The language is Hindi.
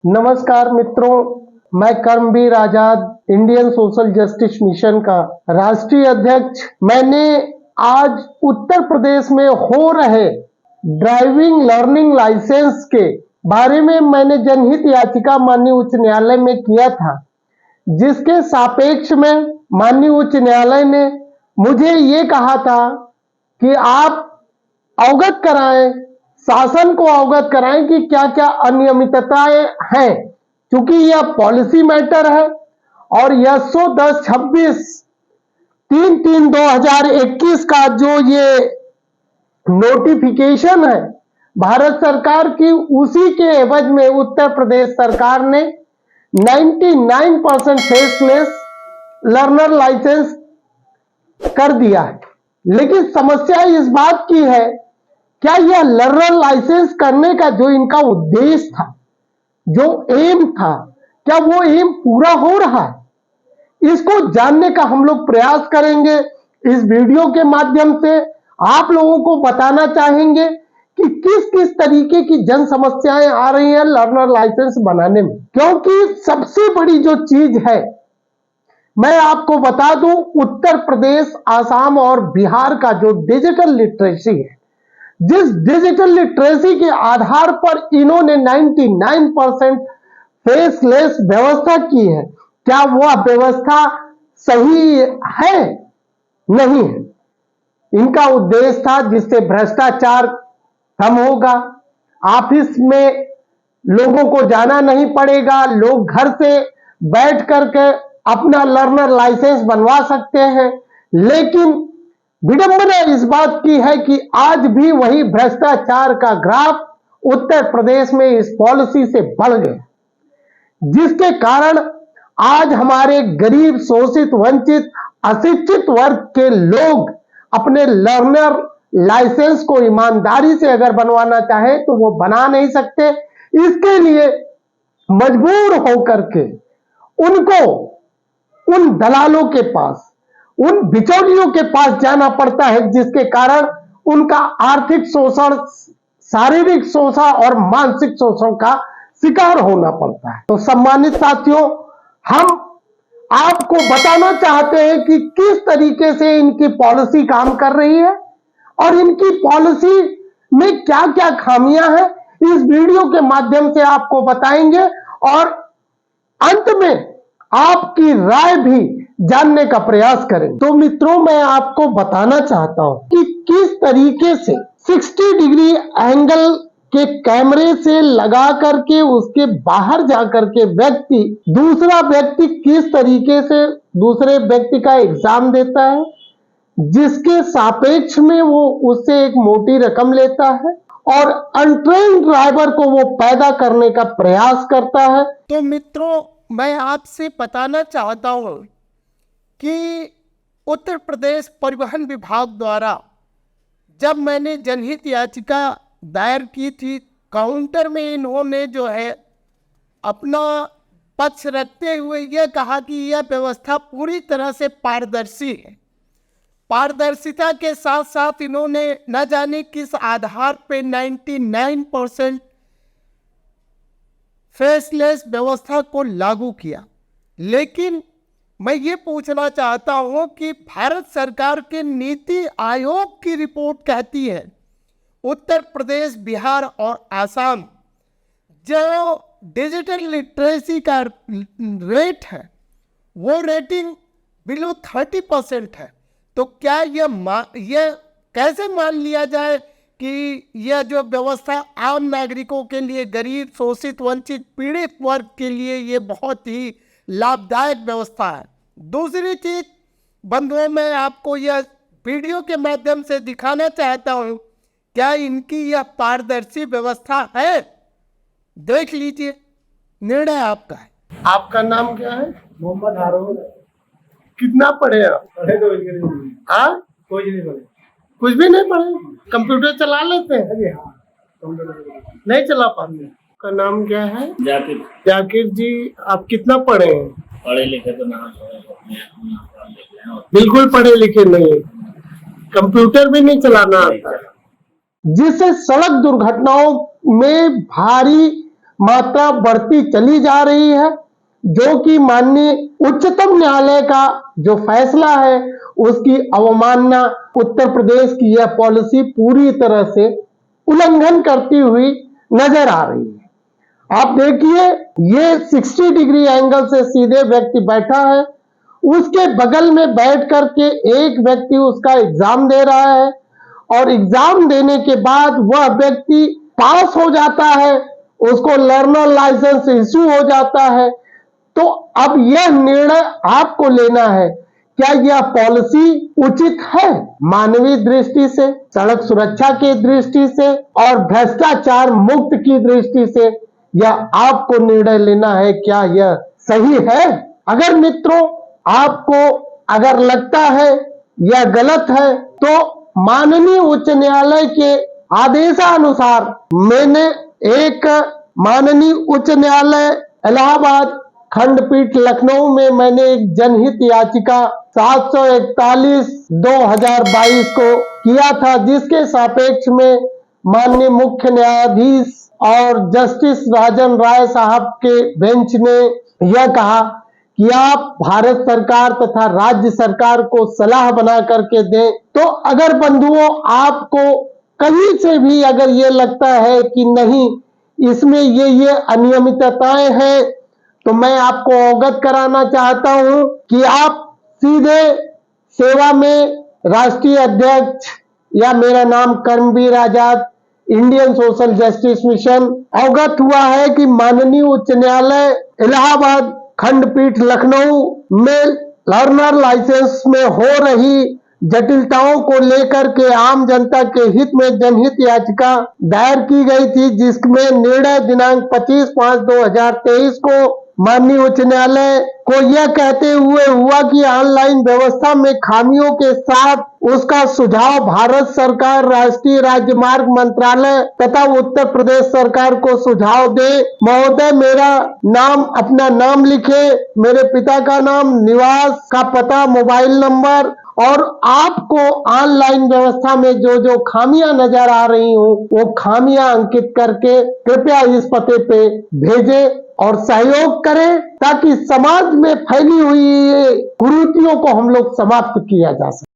नमस्कार मित्रों, मैं कर्मवीर आजाद इंडियन सोशल जस्टिस मिशन का राष्ट्रीय अध्यक्ष। मैंने आज उत्तर प्रदेश में हो रहे ड्राइविंग लर्निंग लाइसेंस के बारे में मैंने जनहित याचिका माननीय उच्च न्यायालय में किया था, जिसके सापेक्ष में माननीय उच्च न्यायालय ने मुझे ये कहा था कि आप अवगत कराएं, शासन को अवगत कराएं कि क्या क्या अनियमितताएं हैं, क्योंकि यह पॉलिसी मैटर है और यह 3/26/2021 का जो ये नोटिफिकेशन है भारत सरकार की, उसी के एवज में उत्तर प्रदेश सरकार ने 99% फेसलेस लर्नर लाइसेंस कर दिया है। लेकिन समस्या इस बात की है, क्या यह लर्नर लाइसेंस करने का जो इनका उद्देश्य था, जो एम था, क्या वो एम पूरा हो रहा है? इसको जानने का हम लोग प्रयास करेंगे। इस वीडियो के माध्यम से आप लोगों को बताना चाहेंगे कि किस किस तरीके की जन समस्याएं आ रही हैं लर्नर लाइसेंस बनाने में। क्योंकि सबसे बड़ी जो चीज है, मैं आपको बता दूं, उत्तर प्रदेश, आसाम और बिहार का जो डिजिटल लिटरेसी है, जिस डिजिटल लिटरेसी के आधार पर इन्होंने 99% फेसलेस व्यवस्था की है, क्या वह व्यवस्था सही है? नहीं है। इनका उद्देश्य था जिससे भ्रष्टाचार कम होगा, ऑफिस में लोगों को जाना नहीं पड़ेगा, लोग घर से बैठ करके अपना लर्नर लाइसेंस बनवा सकते हैं। लेकिन विडंबना इस बात की है कि आज भी वही भ्रष्टाचार का ग्राफ उत्तर प्रदेश में इस पॉलिसी से बढ़ गया, जिसके कारण आज हमारे गरीब, शोषित, वंचित, अशिक्षित वर्ग के लोग अपने लर्नर लाइसेंस को ईमानदारी से अगर बनवाना चाहे तो वो बना नहीं सकते। इसके लिए मजबूर होकर के उनको उन दलालों के पास, उन बिचौलियों के पास जाना पड़ता है, जिसके कारण उनका आर्थिक शोषण, शारीरिक शोषण और मानसिक शोषण का शिकार होना पड़ता है। तो सम्मानित साथियों, हम आपको बताना चाहते हैं कि किस तरीके से इनकी पॉलिसी काम कर रही है और इनकी पॉलिसी में क्या क्या खामियां हैं, इस वीडियो के माध्यम से आपको बताएंगे और अंत में आपकी राय भी जानने का प्रयास करें। तो मित्रों, मैं आपको बताना चाहता हूं कि किस तरीके से 60 डिग्री एंगल के कैमरे से लगा करके उसके बाहर जाकर के दूसरा व्यक्ति किस तरीके से दूसरे व्यक्ति का एग्जाम देता है, जिसके सापेक्ष में वो उससे एक मोटी रकम लेता है और अनट्रेन्ड ड्राइवर को वो पैदा करने का प्रयास करता है। तो मित्रों, मैं आपसे बताना चाहता हूं कि उत्तर प्रदेश परिवहन विभाग द्वारा जब मैंने जनहित याचिका दायर की थी, काउंटर में इन्होंने जो है अपना पक्ष रखते हुए यह कहा कि यह व्यवस्था पूरी तरह से पारदर्शी है। पारदर्शिता के साथ साथ इन्होंने न जाने किस आधार पे 99% फेसलेस व्यवस्था को लागू किया। लेकिन मैं ये पूछना चाहता हूं कि भारत सरकार के नीति आयोग की रिपोर्ट कहती है उत्तर प्रदेश, बिहार और आसाम जो डिजिटल लिटरेसी का रेट है वो रेटिंग बिलो 30% है। तो क्या यह कैसे मान लिया जाए कि यह जो व्यवस्था आम नागरिकों के लिए, गरीब, शोषित, वंचित, पीड़ित वर्ग के लिए ये बहुत ही लाभदायक व्यवस्था है। दूसरी चीज बंधुओं, मैं आपको यह वीडियो के माध्यम से दिखाना चाहता हूं, क्या इनकी यह पारदर्शी व्यवस्था है? देख लीजिए, निर्णय आपका है। आपका नाम क्या है? मोहम्मद हारून। कितना पढ़े आप? पढ़े तो हाँ, कुछ नहीं पढ़े। कुछ भी नहीं पढ़े? कंप्यूटर चला लेते हैं? अरे हाँ, कंप्यूटर नहीं चला पाते। आपका नाम क्या है? जाकिर। जाकिर जी, आप कितना पढ़े हैं? पढ़े लिखे तो ना, बिल्कुल पढ़े लिखे नहीं, कंप्यूटर भी नहीं चलाना आता, जिससे सड़क दुर्घटनाओं में भारी मात्रा बढ़ती चली जा रही है, जो कि माननीय उच्चतम न्यायालय का जो फैसला है उसकी अवमानना उत्तर प्रदेश की यह पॉलिसी पूरी तरह से उल्लंघन करती हुई नजर आ रही है। आप देखिए, ये 60 डिग्री एंगल से सीधे व्यक्ति बैठा है, उसके बगल में बैठ करके एक व्यक्ति उसका एग्जाम दे रहा है और एग्जाम देने के बाद वह व्यक्ति पास हो जाता है, उसको लर्नर लाइसेंस इश्यू हो जाता है। तो अब यह निर्णय आपको लेना है, क्या यह पॉलिसी उचित है मानवीय दृष्टि से, सड़क सुरक्षा की दृष्टि से और भ्रष्टाचार मुक्त की दृष्टि से? यह आपको निर्णय लेना है, क्या यह सही है? अगर मित्रों आपको अगर लगता है यह गलत है, तो माननीय उच्च न्यायालय के आदेशानुसार मैंने एक माननीय उच्च न्यायालय इलाहाबाद खंडपीठ लखनऊ में मैंने एक जनहित याचिका 741/2022 को किया था, जिसके सापेक्ष में माननीय मुख्य न्यायाधीश और जस्टिस राजन राय साहब के बेंच ने यह कहा कि आप भारत सरकार तथा राज्य सरकार को सलाह बना करके दें। तो अगर बंधुओं आपको कहीं से भी अगर ये लगता है कि नहीं इसमें ये अनियमितताएं हैं, तो मैं आपको अवगत कराना चाहता हूं कि आप सीधे सेवा में राष्ट्रीय अध्यक्ष या मेरा नाम कर्मवीर आजाद इंडियन सोशल जस्टिस मिशन अवगत हुआ है कि माननीय उच्च न्यायालय इलाहाबाद खंडपीठ लखनऊ में लर्नर लाइसेंस में हो रही जटिलताओं को लेकर के आम जनता के हित में जनहित याचिका दायर की गई थी, जिसमें निर्णय दिनांक 25/5/2023 को माननीय उच्च न्यायालय को यह कहते हुए हुआ कि ऑनलाइन व्यवस्था में खामियों के साथ उसका सुझाव भारत सरकार, राष्ट्रीय राजमार्ग मंत्रालय तथा उत्तर प्रदेश सरकार को सुझाव दे। महोदय, मेरा नाम, अपना नाम लिखे, मेरे पिता का नाम, निवास का पता, मोबाइल नंबर और आपको ऑनलाइन व्यवस्था में जो जो खामियां नजर आ रही हो वो खामियां अंकित करके कृपया इस पते पे भेजें और सहयोग करें, ताकि समाज में फैली हुई ये कुरीतियों को हम लोग समाप्त किया जा सके।